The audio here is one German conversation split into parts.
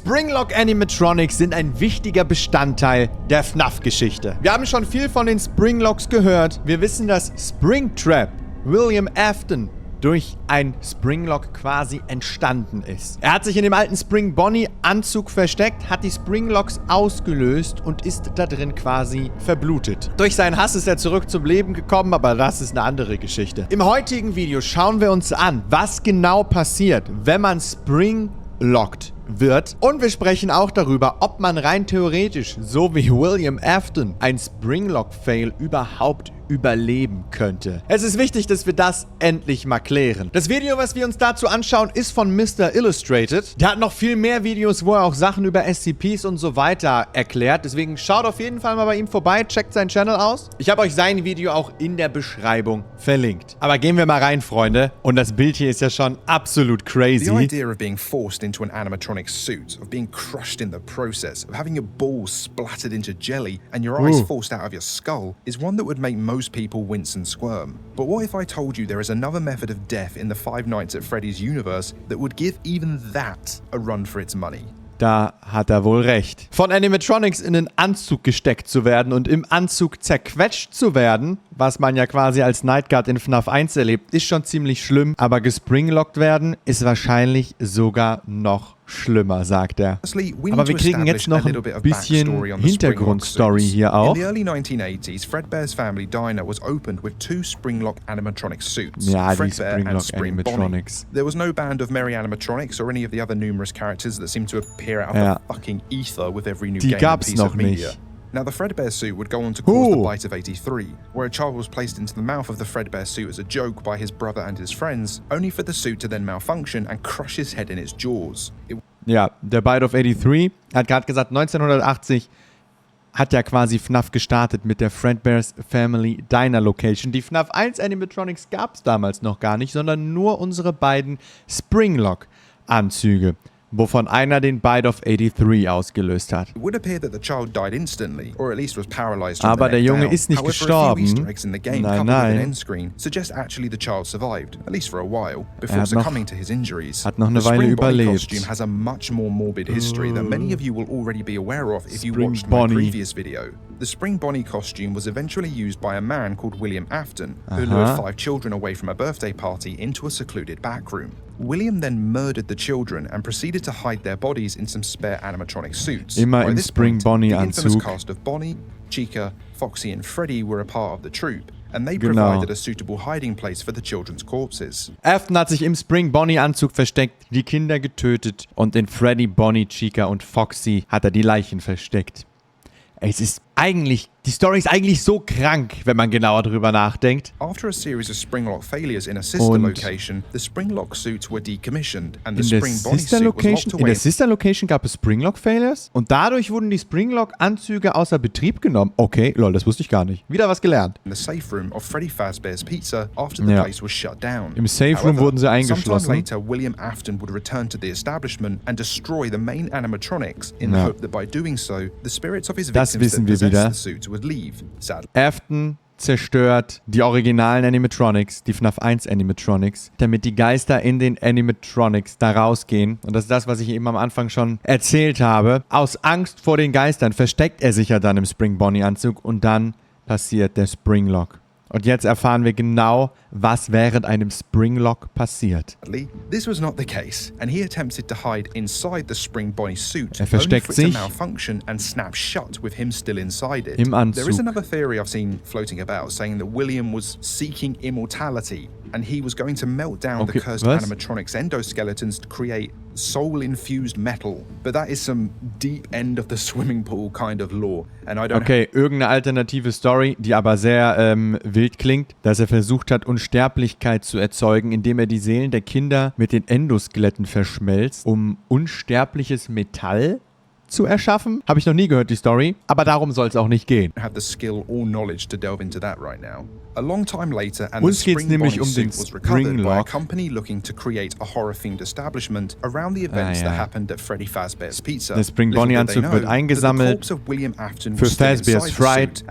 Springlock Animatronics sind ein wichtiger Bestandteil der Fnaf-Geschichte. Wir haben schon viel von den Springlocks gehört. Wir wissen, dass Springtrap William Afton durch ein Springlock quasi entstanden ist. Er hat sich in dem alten Spring Bonnie Anzug versteckt, hat die Springlocks ausgelöst und ist da drin quasi verblutet. Durch seinen Hass ist er zurück zum Leben gekommen, aber das ist eine andere Geschichte. Im heutigen Video schauen wir uns an, was genau passiert, wenn man Springlockt wird. Und wir sprechen auch darüber, ob man rein theoretisch, so wie William Afton, ein Springlock-Fail überhaupt überleben könnte. Es ist wichtig, dass wir das endlich mal klären. Das Video, was wir uns dazu anschauen, ist von Mr. Illustrated. Der hat noch viel mehr Videos, wo er auch Sachen über SCPs und so weiter erklärt. Deswegen schaut auf jeden Fall mal bei ihm vorbei, checkt seinen Channel aus. Ich habe euch sein Video auch in der Beschreibung verlinkt. Aber gehen wir mal rein, Freunde. Und das Bild hier ist ja schon absolut crazy. The idea of being forced into an animatronic suit, of being crushed in the process, of having your balls splattered into jelly and your eyes forced out of your skull is one that would make most people wince and squirm. But what if I told you there is another method of death in the Five Nights at Freddy's universe that would give even that a run for its money? Da hat er wohl recht. Von Animatronics in den Anzug gesteckt zu werden und im Anzug zerquetscht zu werden, was man ja quasi als Nightguard in Fnaf 1 erlebt, ist schon ziemlich schlimm. Aber gespringlockt werden ist wahrscheinlich sogar noch schlimmer, sagt er. Aber wir kriegen jetzt noch ein bisschen Hintergrundstory hier auch. In the early 1980s, Fredbear's family diner was opened with two Springlock animatronic suits. Ja, die Fredbear and Springlock Spring Animatronics. Bonnie. There was no band of merry animatronics or any of the other numerous characters that seemed to appear out of the fucking ether with every new Die game and gab's piece noch of media. nicht. Now, the Fredbear suit would go on to cause the Bite of 83, where a child was placed into the mouth of the Fredbear suit as a joke by his brother and his friends, only for the suit to then malfunction and crush his head in its jaws. Ja, der Bite of 83, er hat gerade gesagt, 1980 hat ja quasi Fnaf gestartet mit der Fredbear's Family Diner Location. Die Fnaf 1 Animatronics gab es damals noch gar nicht, sondern nur unsere beiden Springlock-Anzüge, wovon einer den Bite of 83 ausgelöst hat. Aber der Junge ist nicht gestorben. Nein, nein. Hat noch eine Weile überlebt. Spring Bonnie. The Spring Bonnie costume was eventually used by a man called William Afton, who lured 5 children away from a birthday party into a secluded back room. William then murdered the children and proceeded to hide their bodies in some spare animatronic suits. Immer im Spring Bonnie the infamous Anzug. cast of Bonnie, Chica, Foxy and Freddy were a part of the troupe, and they provided a suitable hiding place for the children's corpses. Afton hat sich im Spring Bonnie Anzug versteckt, die Kinder getötet und in Freddy, Bonnie, Chica und Foxy hat er die Leichen versteckt. Es ist eigentlich, die Story ist eigentlich so krank, wenn man genauer drüber nachdenkt. After a series of Springlock failures in a sister location, the Springlock suits were decommissioned and the Spring Bonnie suit was locked away. In der Sister Location gab es Springlock Failures und dadurch wurden die Springlock Anzüge außer Betrieb genommen. Okay, lol, das wusste ich gar nicht. Wieder was gelernt. In the safe room of Freddy Fazbear's Pizza after the place was shut down. Im Safe Room wurden sie eingeschlossen. Sometime later, William Afton would return to the establishment and destroy the main animatronics in the hope that by doing so, the spirits of his victims that possessed the suits would leave. Sadly. Afton zerstört die originalen Animatronics, die Fnaf 1 Animatronics, damit die Geister in den Animatronics da rausgehen. Und das ist das, was ich eben am Anfang schon erzählt habe. Aus Angst vor den Geistern versteckt er sich ja dann im Spring Bonnie Anzug und dann passiert der Springlock. Und jetzt erfahren wir genau, was während einem Springlock passiert. This was not the case, and he attempted to hide inside the Spring Bonnie suit, er versteckt sich to malfunction and snap shut with him still inside it. Im Anzug. There is another theory I've seen floating about saying that William was seeking immortality and he was going to melt down the cursed animatronics endoskeletons to create soul-infused metal. But that is some deep end of the swimming pool kind of lore. And I don't irgendeine alternative Story, die aber sehr wild klingt, dass er versucht hat, Unsterblichkeit zu erzeugen, indem er die Seelen der Kinder mit den Endoskeletten verschmelzt, um unsterbliches Metall zu erschaffen. Habe ich noch nie gehört, die Story. Aber darum soll es auch nicht gehen. Uns geht es nämlich um den Springlock. Der Spring Bonnie Anzug wird eingesammelt für Fazbear's Fright,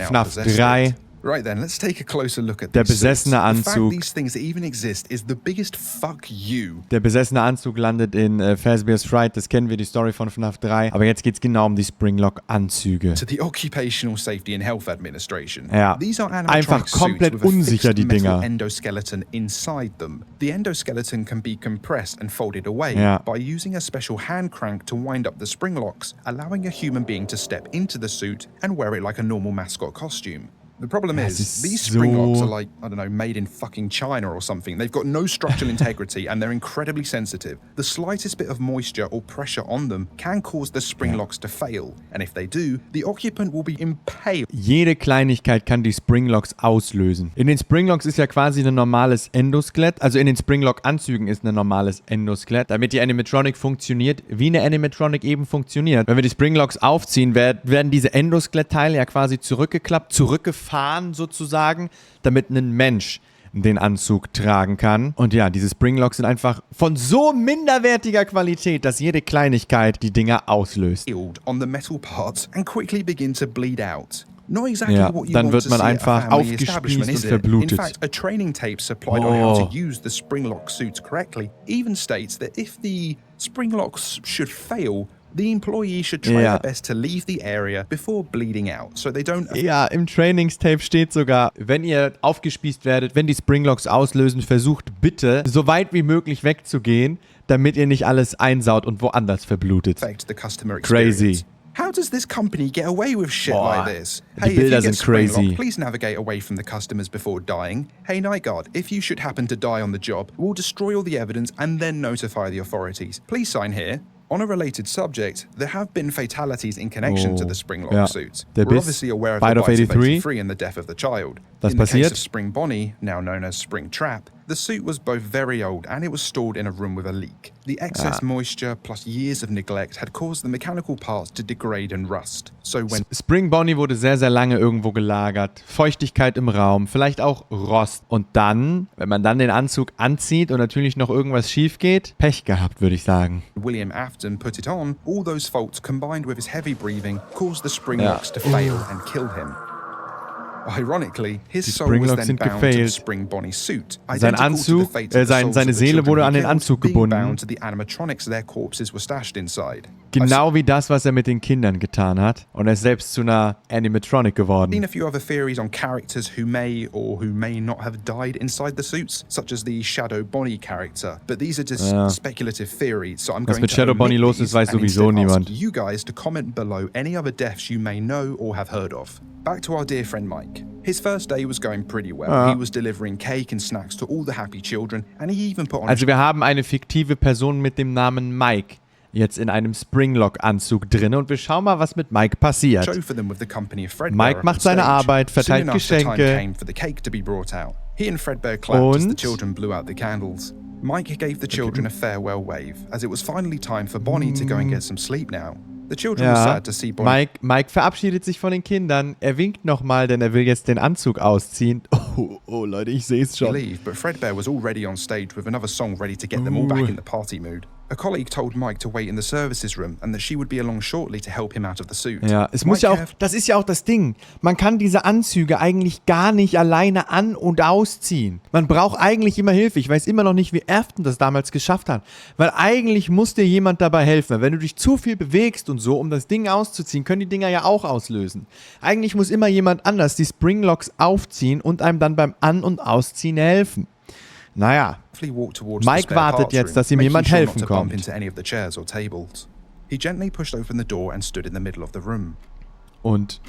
Fnaf 3 Right then, let's take a closer look at Der these suits. besessene The fact Anzug. these things even exist is the biggest fuck you. Der besessene Anzug landet in Fazbear's Fright. Das kennen wir, die Story von Fnaf 3. Aber jetzt geht's genau um die Springlock-Anzüge. To the Occupational Safety and Health Administration. Ja, These are einfach animatronic komplett suits with a unsicher, fixed die metal Dinger. endoskeleton inside them. The endoskeleton can be compressed and folded away Ja. by using a special hand crank to wind up the spring locks, allowing a human being to step into the suit and wear it like a normal mascot costume. The problem Ja, is, es ist these spring locks so- are like, I don't know, made in fucking China or something. They've got no structural integrity and they're incredibly sensitive. The slightest bit of moisture or pressure on them can cause the spring locks to fail. And if they do, the occupant will be impaled. Jede Kleinigkeit kann die Springlocks auslösen. In den Springlocks ist ja quasi ein normales Endoskelett. Also in den Springlock-Anzügen ist ein normales Endoskelett, damit die Animatronic funktioniert, wie eine Animatronic eben funktioniert. Wenn wir die Springlocks aufziehen, werden diese Endoskelettteile ja quasi zurückgeklappt, zurückgefahren sozusagen, damit ein Mensch den Anzug tragen kann. Und ja, diese Springlocks sind einfach von so minderwertiger Qualität, dass jede Kleinigkeit die Dinger auslöst. On the metal parts and quickly begin to bleed out. Not exactly Ja, what you dann want wird to man see at a einfach family aufgespießt establishment, und is it? verblutet. In fact, a training tape supplied on how to use the springlock suits correctly even states that if the springlocks should fail, the employee should try their best to leave the area before bleeding out, so they don't... Ja, im Trainingstape steht sogar, wenn ihr aufgespießt werdet, wenn die Springlocks auslösen, versucht bitte, so weit wie möglich wegzugehen, damit ihr nicht alles einsaut und woanders verblutet. affect the customer experience. Crazy. How does this company get away with shit Boah, like this? die Hey, if you Bilder get sind crazy. springlocked, please navigate away from the customers before dying. Hey, night guard, if you should happen to die on the job, we'll destroy all the evidence and then notify the authorities. Please sign here. On a related subject, there have been fatalities in connection to the Springlock Ja. suits. Der We're Biss, obviously aware of Bite the of bite 83. 83 and the death of the child. Was in the passiert? case of Spring Bonnie, now known as Spring Trap, the suit was both very old and it was stored in a room with a leak. The excess moisture plus years of neglect had caused the mechanical parts to degrade and rust. So when Spring Bonnie wurde sehr, sehr lange irgendwo gelagert. Feuchtigkeit im Raum, vielleicht auch Rost. Und dann, wenn man dann den Anzug anzieht und natürlich noch irgendwas schief geht, Pech gehabt, würde ich sagen. William Afton put it on, all those faults combined with his heavy breathing caused the springlocks to fail and kill him. Ironically, his Die soul was Springloks then sind bound to the gefailt. Spring Bonnie suit. Sein Identical to the Anzug, fate of the souls seine of the Seele children wurde he an den killed, Anzug being gebunden. bound to the animatronics their corpses were stashed inside. Genau wie das, was er mit den Kindern getan hat. Und er ist selbst zu einer Animatronic I've seen geworden. a few other theories on characters who may or who may not have died inside the suits, such as the Shadow Bonnie character. But these are just speculative theories, so I'm Was going mit to Shadow omit Bonnie los these ist, weiß and sowieso instead niemand. ask you guys to comment below any other deaths you may know or have heard of. Back to our dear friend Mike. His first day was going pretty well. He was delivering cake and snacks to all the happy children, and he even put on Also wir haben eine fiktive Person mit dem Namen Mike jetzt in einem Springlock-Anzug drin und wir schauen mal, was mit Mike passiert. show for them with the company of Fredbear Mike on macht seine stage. Arbeit, verteilt Soon enough, the time Geschenke. came for the cake to be brought out. He and Fredbear clapped as the Und? children blew out the candles. Mike gave the children a farewell wave, as it was finally time for Bonnie to go and get some sleep now. The children were Ja, sad to see Bonnie Mike verabschiedet sich von den Kindern. Er winkt nochmal, denn er will jetzt den Anzug ausziehen. Oh Leute, ich sehe es schon. leave, but Fredbear was already on stage with another song ready to get them all back in the party mood. A colleague told Mike to wait in the services room and that she would be along shortly to help him out of the suit. Ja, es muss Mike ja auch, das ist ja auch das Ding. Man kann diese Anzüge eigentlich gar nicht alleine an- und ausziehen. Man braucht eigentlich immer Hilfe. Ich weiß immer noch nicht, wie Afton das damals geschafft hat. Weil eigentlich muss dir jemand dabei helfen. Wenn du dich zu viel bewegst und so, um das Ding auszuziehen, können die Dinger ja auch auslösen. Eigentlich muss immer jemand anders die Springlocks aufziehen und einem dann beim An- und Ausziehen helfen. Naja, walked towards Mike the spare wartet parts jetzt, room, dass ihm making jemand sure helfen not to bump kommt. into any of the chairs or tables. He gently pushed open the door and stood in the middle of the room. und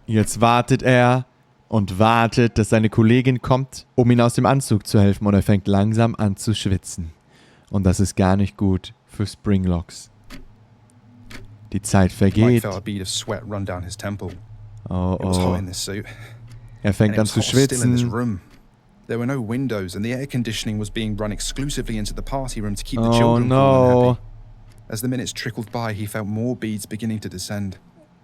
jetzt wartet er und wartet, dass seine Kollegin kommt, um ihm aus dem Anzug zu helfen. Und er fängt langsam an zu schwitzen. Und das ist gar nicht gut für Springlocks. Die Zeit Mike vergeht. felt a bead of sweat run down his temple. Oh, It was hot oh. in this suit. Er And fängt it an was zu hot still in this schwitzen. room. There were no windows and the air conditioning was being run exclusively into the party room to keep the Oh children cool and no. happy. As the minutes trickled by, he felt more beads beginning to descend.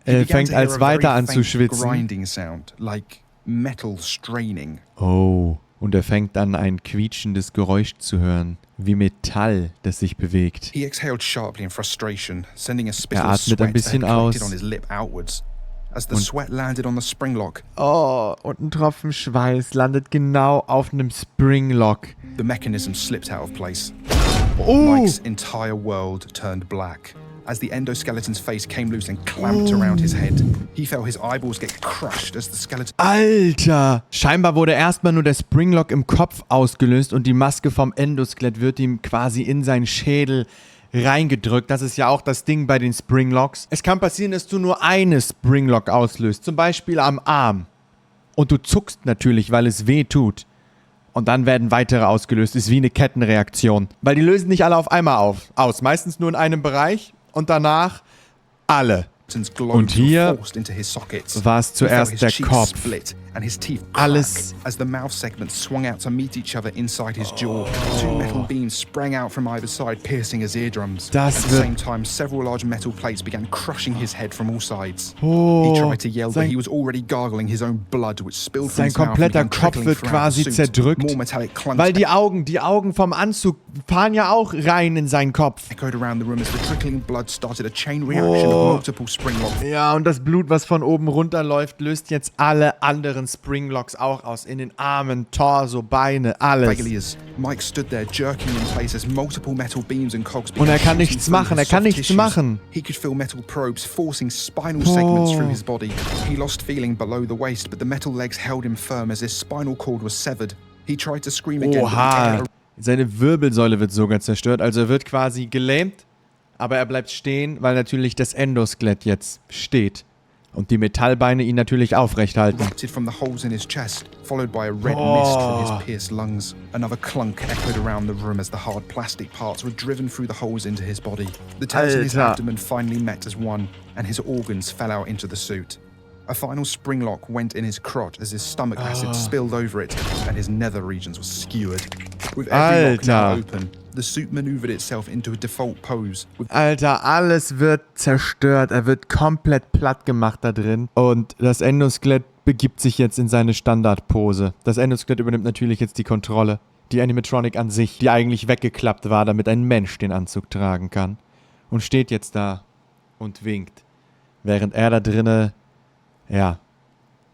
He Er began fängt to hear als a very weiter an faint zu schwitzen. grinding sound, like metal straining. Oh. Und er fängt an, ein quietschendes Geräusch zu hören. Wie Metall, das sich bewegt. He exhaled sharply in frustration, sending a spittle Er of atmet ein sweat that had bisschen collected aus. on his lip outwards. as the sweat landed on the springlock. Oh, und ein Tropfen Schweiß landet genau auf einem Springlock. The mechanism slipped out of place. Oh. Mike's entire world turned black as the endoskeleton's face came loose and clamped around his head. He felt his eyeballs get crushed as the skeleton... Alter! Scheinbar wurde erstmal nur der Springlock im Kopf ausgelöst und die Maske vom Endoskelett wird ihm quasi in seinen Schädel reingedrückt. Das ist ja auch das Ding bei den Springlocks. Es kann passieren, dass du nur eine Springlock auslöst, zum Beispiel am Arm. Und du zuckst natürlich, weil es weh tut. Und dann werden weitere ausgelöst. Ist wie eine Kettenreaktion. Weil die lösen nicht alle auf einmal aus. Meistens nur in einem Bereich und danach alle. Und hier war es zuerst der Kopf. Alles. As the mouth segments swung out to meet each other inside his jaw, two metal beams sprang out from either side, piercing his eardrums. At the same time, several large metal plates began crushing his head from all sides. He tried to yell, but he was already gargling his own blood, which spilled from his mouth. Sein kompletter Kopf wird quasi zerdrückt, weil die Augen vom Anzug fahren ja auch rein in seinen Kopf. Echoed around the room as the trickling blood started a chain reaction of multiple Springlocks. Ja, und das Blut, was von oben runterläuft, löst jetzt alle anderen Springlocks auch aus. In den Armen, Torso, Beine, alles. Mike stood there jerking in place as multiple metal beams and cogs. Und er kann nichts machen, er kann nichts machen. He could feel metal probes forcing spinal segments through his body. He lost feeling below the waist, but the metal legs held him firm as his spinal cord was severed. He tried to scream again. Oha, seine Wirbelsäule wird sogar zerstört, also er wird quasi gelähmt, aber er bleibt stehen, weil natürlich das Endoskelett jetzt steht. Und die Metallbeine ihn natürlich aufrecht halten. From the holes in his chest, followed by a red mist from his pierced lungs. Another clunk echoed around the room as the hard plastic parts were driven through the holes into his body. The tears in his abdomen finally met as one, and his organs fell out into the suit. A final springlock went in his crotch as his stomach acid spilled over it, and his nether regions were skewered. With every lock now open, the suit maneuvered itself into a default pose. Alter, alles wird zerstört. Er wird komplett platt gemacht da drin. Und das Endoskelett begibt sich jetzt in seine Standardpose. Das Endoskelett übernimmt natürlich jetzt die Kontrolle. Die Animatronic an sich, die eigentlich weggeklappt war, damit ein Mensch den Anzug tragen kann. Und steht jetzt da und winkt. Während er da drinne, ja,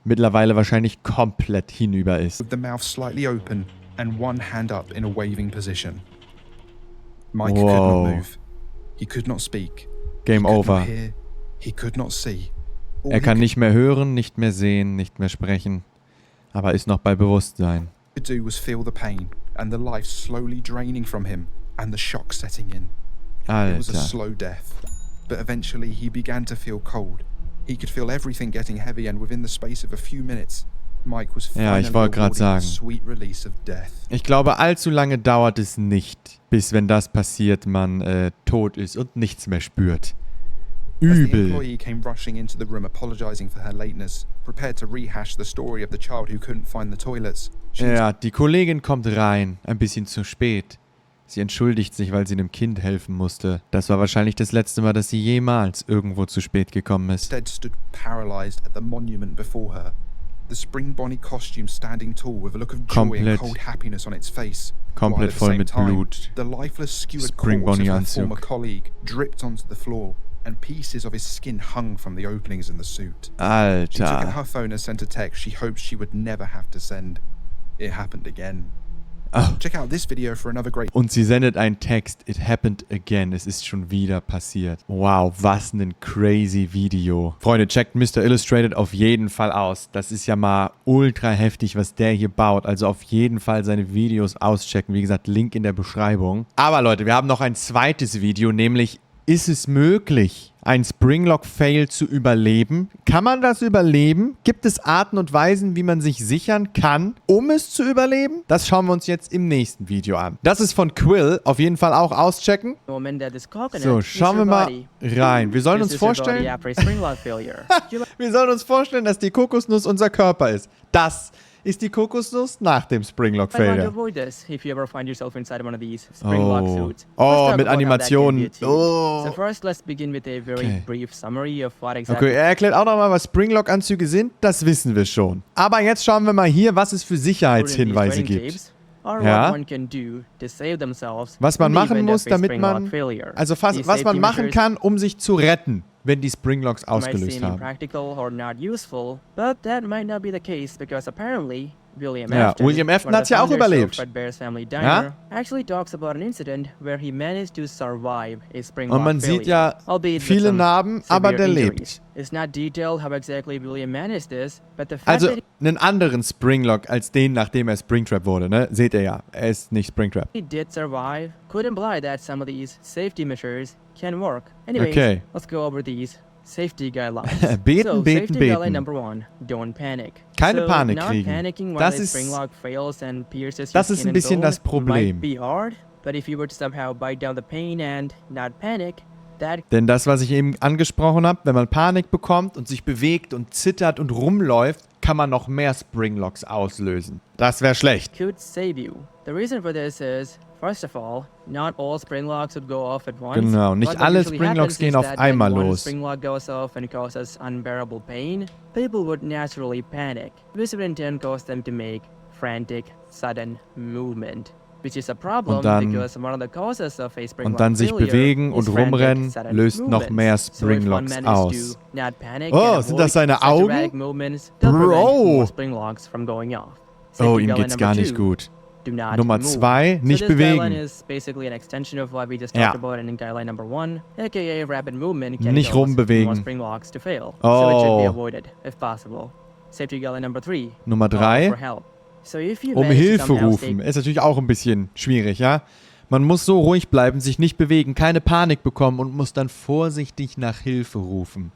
mittlerweile wahrscheinlich komplett hinüber ist. With the mouth slightly open and one hand up in a waving position. Mike could not move. He could not speak. Game over. He could not see. Er kann nicht mehr hören, nicht mehr sehen, nicht mehr sprechen, aber ist noch bei Bewusstsein. All he could do was feel the pain and the life slowly draining from him and the shock setting in. Alter. It was a slow death, but eventually he began to feel cold. He could feel everything getting heavy, and within the space of a few minutes, Mike was finally awarded the sweet release of death. Ich glaube, allzu lange dauert es nicht, bis wenn das passiert, man tot ist und nichts mehr spürt. Übel. As the employee came rushing into the room, apologizing for her lateness, prepared to rehash the story of the child who couldn't find the toilets. Ja, die Kollegin kommt rein, ein bisschen zu spät. Sie entschuldigt sich, weil sie dem Kind helfen musste. Das war wahrscheinlich das letzte Mal, dass sie jemals irgendwo zu spät gekommen ist. Instead stood paralyzed at the monument before her. The spring bonnie costume standing tall with a look of joy and cold happiness on its face. Komplett voll mit Blut. The lifeless skewered corpse of her former colleague dripped onto the floor, and pieces of his skin hung from the openings in the suit. Alter. She took out her phone and sent a text she hoped she would never have to send. It happened again. Oh. Check out this video for another great... Und sie sendet einen Text. It happened again. Es ist schon wieder passiert. Wow, was ein crazy Video. Freunde, checkt Mr. Illustrated auf jeden Fall aus. Das ist ja mal ultra heftig, was der hier baut. Also auf jeden Fall seine Videos auschecken. Wie gesagt, Link in der Beschreibung. Aber Leute, wir haben noch ein zweites Video, nämlich: Ist es möglich, ein Springlock-Fail zu überleben? Kann man das überleben? Gibt es Arten und Weisen, wie man sich sichern kann, um es zu überleben? Das schauen wir uns jetzt im nächsten Video an. Das ist von Quill. Auf jeden Fall auch auschecken. So, schauen wir mal rein. Wir sollen uns vorstellen... wir sollen uns vorstellen, dass die Kokosnuss unser Körper ist. Das ist die Kokosnuss nach dem Springlock-Failure. Oh, mit Animationen. Oh. Okay, er erklärt auch nochmal, was Springlock-Anzüge sind. Das wissen wir schon. Aber jetzt schauen wir mal hier, was es für Sicherheitshinweise gibt. Ja. Was man machen muss, damit man... Also was man machen kann, um sich zu retten, wenn die Springlocks Might ausgelöst seem haben. impractical or not useful, but that might not be the case because apparently William Ja, Afton, William Afton one of hat's the ja auch founders of überlebt. Fredbear's Family Diner, Ja? actually talks about an incident where he managed to survive a Springlock Und man failure, sieht ja albeit with viele some Narben, aber severe der injuries. lebt. It's not detailed how exactly William managed this, but the fact Also that einen anderen Springlock als den, nachdem er Springtrap wurde, ne? Seht ihr ja, er ist nicht Springtrap. he did survive could imply that some of these safety measures can work. Anyways, Okay. let's go over these safety guidelines. Beten, so, beten, safety beten. guideline number 1, don't panic. Keine so, Panik not kriegen. panicking while Das the ist- springlock fails and pierces your das ist skin ein and bisschen bone das Problem. might be hard, but if you were to somehow bite down the pain and not panic, that Denn das, was ich eben angesprochen habe, wenn man Panik bekommt und sich bewegt und zittert und rumläuft, kann man noch mehr Springlocks auslösen. Das wäre schlecht. could save you. The reason for this is, first of all, not all springlocks would go off at once. Genau, nicht What alle usually Springlocks happens gehen is auf that einmal when one los. springlock goes off and causes unbearable pain, people would naturally panic. This would in turn cause them to make frantic, sudden movement, which is a problem Und dann- because one of the causes of a springlock Und dann sich failure bewegen und is frantic, rumrennen, sudden löst noch movements. mehr So if one Springlocks manages aus. to not panic Oh, and sind avoid das seine such Augen? erratic movements, they'll Bro. prevent more springlocks from going off. Oh, Safety ihm guideline geht's number gar nicht 2. gut. Do not Nummer move. 2, nicht so this guideline bewegen. is basically an extension of what we just Ja. talked about in guideline number 1, aka rapid movement can Nicht cause rumbewegen. more springlocks to fail, so it should be Oh. avoided if possible. Safety guideline number 3. Nummer call 3, for help. So if you um manage to Hilfe somehow rufen. stay Ist natürlich auch ein bisschen schwierig, ja? Man muss so ruhig bleiben, sich nicht bewegen, keine Panik bekommen und muss dann vorsichtig nach Hilfe rufen.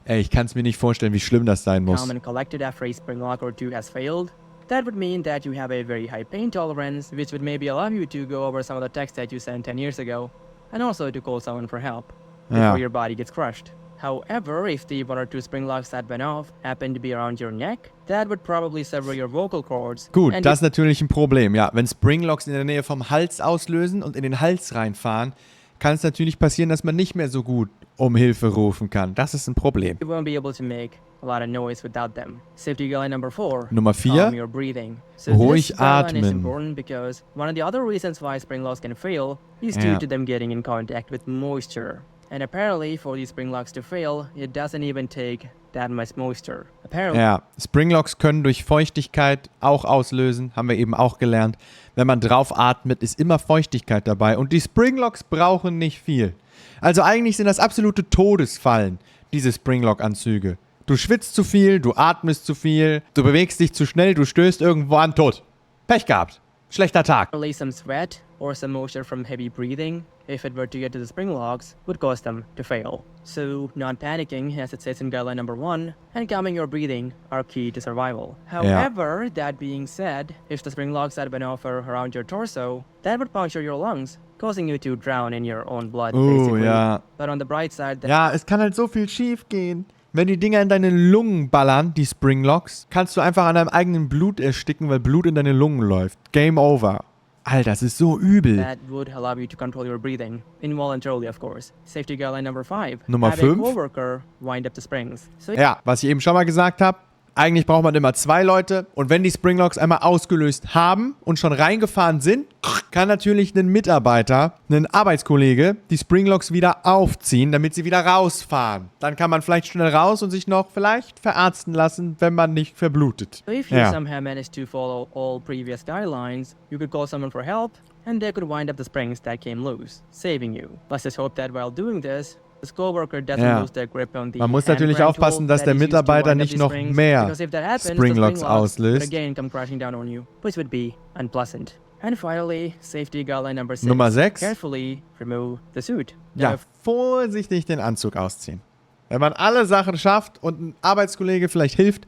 Ey, ich kann es mir nicht vorstellen, wie schlimm das sein muss. calm and collected after a springlock or two has failed, that would mean that you have a very high pain tolerance, which would maybe allow you to go over some of the text that you sent 10 years ago, and also to call someone for help before Ja. your body gets crushed. However, if the 1 or 2 springlocks that went off happen to be around your neck, that would probably sever your vocal cords. Gut, and das ist natürlich ein Problem, ja. Wenn Springlocks in der Nähe vom Hals auslösen und in den Hals reinfahren, kann es natürlich passieren, dass man nicht mehr so gut um Hilfe rufen kann. Das ist ein Problem. you won't be able to make a lot of noise without them. Safety guideline number 4. Nummer 4, calm your breathing. So ruhig this guideline is atmen. important because one of the other reasons why springlocks can fail is Ja. due to them getting in contact with moisture. And apparently, for these springlocks to fail, it doesn't even take that much moisture. Apparently, Ja, Springlocks können durch Feuchtigkeit auch auslösen, haben wir eben auch gelernt. Wenn man drauf atmet, ist immer Feuchtigkeit dabei und die Springlocks brauchen nicht viel. Also eigentlich sind das absolute Todesfallen, diese Springlock-Anzüge. Du schwitzt zu viel, du atmest zu viel, du bewegst dich zu schnell, du stößt irgendwo an, tot. Pech gehabt. Schlechter Tag. some sweat or some moisture from heavy breathing, if it were to get to the springlocks, would cause them to fail. So, not panicking, as it says in guideline number 1, and calming your breathing are key to survival. However, that being said, if the springlocks had been off or around your torso, that would puncture your lungs, causing you to drown in your own blood, basically. Ja. But on the bright side, that Ja, es kann halt so viel schief gehen. Wenn die Dinger in deine Lungen ballern, die Springlocks, kannst du einfach an deinem eigenen Blut ersticken, weil Blut in deine Lungen läuft. Game over. Alter, das ist so übel. that would allow you to control your breathing, involuntarily of course. Safety guideline number 5. Nummer have 5. a coworker wind up the springs. So Ja, was ich eben schon mal gesagt habe, eigentlich braucht man immer 2 Leute und wenn die Springlocks einmal ausgelöst haben und schon reingefahren sind, kann natürlich ein Mitarbeiter, ein Arbeitskollege, die Springlocks wieder aufziehen, damit sie wieder rausfahren. Dann kann man vielleicht schnell raus und sich noch vielleicht verarzten lassen, wenn man nicht verblutet. So if you Ja. somehow manage to follow all previous guidelines, you could call someone for help, and they could wind up the springs that came loose, saving you. Let's just hope that while doing this, the coworker doesn't Ja. lose their grip on the Man muss natürlich handbrake aufpassen, tool dass that der is used to Mitarbeiter wind up nicht the noch springs, mehr because if that happens, the Springlocks springlocks auslöst. would again come crashing down on you, which would be unpleasant. And finally, safety guideline number 6. Nummer 6. Carefully remove the suit. Ja, Now, vorsichtig den Anzug ausziehen. Wenn man alle Sachen schafft und ein Arbeitskollege vielleicht hilft,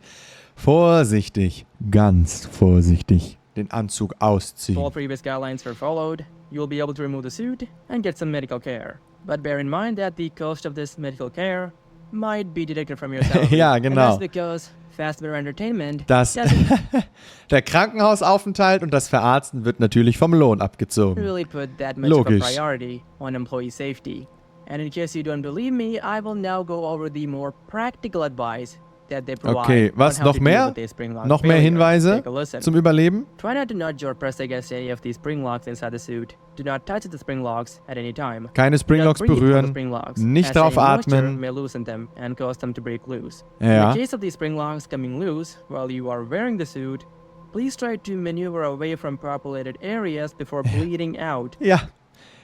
vorsichtig, ganz vorsichtig den Anzug if all ausziehen. previous guidelines were followed, you'll be able to remove the suit and get some medical care. But bear in mind that the cost of this medical care might be deducted from your salary. Ja, And genau. that's because fast better entertainment Das, doesn't der Krankenhausaufenthalt und das Verarzten wird natürlich vom Lohn abgezogen. really put that much of a Logisch. priority on employee safety. And in case you don't believe me, I will now go over the more practical advice that they provide Okay, was? on how Noch to deal mehr? with the spring lock Noch mehr failure. Hinweise Take a listen. zum Überleben? Try not to nudge or press against any of these spring locks inside the suit. Do not touch the spring locks at any time. Keine Springlocks Do not breathe on the berühren. spring locks, Nicht as drauf any moisture atmen. may loosen them and cause them to break loose. Ja. In the case of these spring locks coming loose while you are wearing the suit, please try to maneuver away from populated areas before bleeding out. Ja,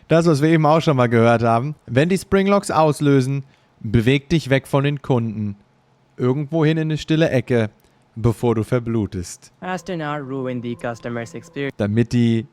das, was wir eben auch schon mal gehört haben. Wenn die Springlocks auslösen, beweg dich weg von den Kunden. Irgendwo hin in eine stille Ecke, bevor du verblutest. As to not ruin the customer's experience Damit die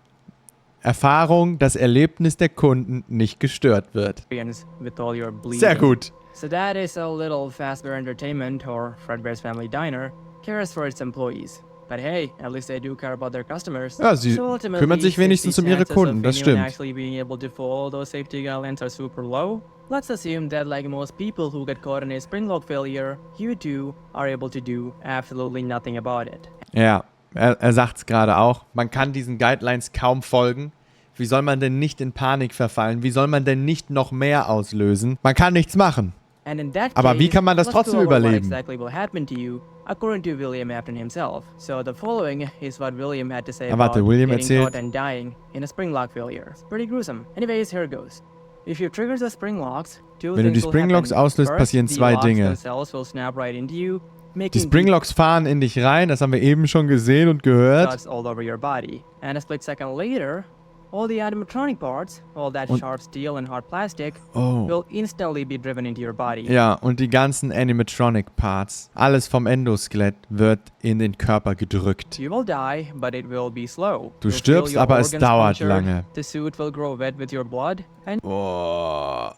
Erfahrung, das Erlebnis der Kunden nicht gestört wird. with all your bleeding. Sehr gut. So that is a little Fazbear Entertainment, or Fredbear's Family Diner, cares for its employees. But hey, at least they do care about their customers. Ja, sie ultimately, kümmern sich since wenigstens the um ihre chances Kunden, of das anyone stimmt. actually being able to follow those safety guidelines are super low. Let's assume that like most people who get caught in a spring lock failure, you two are able to do absolutely nothing about it. Ja, er sagt es gerade auch. Man kann diesen Guidelines kaum folgen. Wie soll man denn nicht in Panik verfallen? Wie soll man denn nicht noch mehr auslösen? Man kann nichts machen. And in that Aber case, wie kann man das let's trotzdem go over what überleben? exactly will happen to you, according to William Afton himself. So the following is what William had to say Ah, about warte, William getting erzählt- caught and dying in a spring lock failure. It's pretty gruesome. Anyways, here it goes. If you trigger the spring locks, two Wenn du die things will Springlocks happen. auslöst, First, passieren the zwei locks Dinge. themselves will snap right into you, Die making Springlocks fahren in dich rein, das haben wir eben schon gesehen und gehört. cuts all over your body. And a split second later, all the animatronic parts, all that Und- sharp steel and hard plastic, Oh. will instantly be driven into your body. Ja, und die ganzen Animatronic-Parts, alles vom Endoskelett wird in den Körper gedrückt. You will die, but it will be slow. Du You'll feel stirbst, your aber es organs dauert punctured, lange. The suit will grow wet with your blood, and Boah,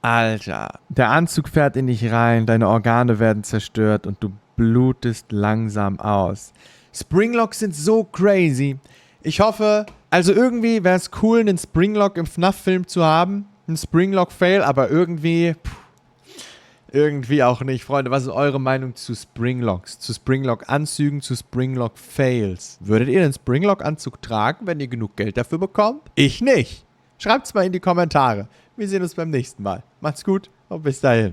Alter. Der Anzug fährt in dich rein, deine Organe werden zerstört und du blutest langsam aus. Springlocks sind so crazy. Ich hoffe, also irgendwie wäre es cool, einen Springlock im FNAF-Film zu haben. Ein Springlock-Fail, aber irgendwie auch nicht. Freunde, was ist eure Meinung zu Springlocks? Zu Springlock-Anzügen, zu Springlock-Fails? Würdet ihr den Springlock-Anzug tragen, wenn ihr genug Geld dafür bekommt? Ich nicht. Schreibt's mal in die Kommentare. Wir sehen uns beim nächsten Mal. Macht's gut und bis dahin.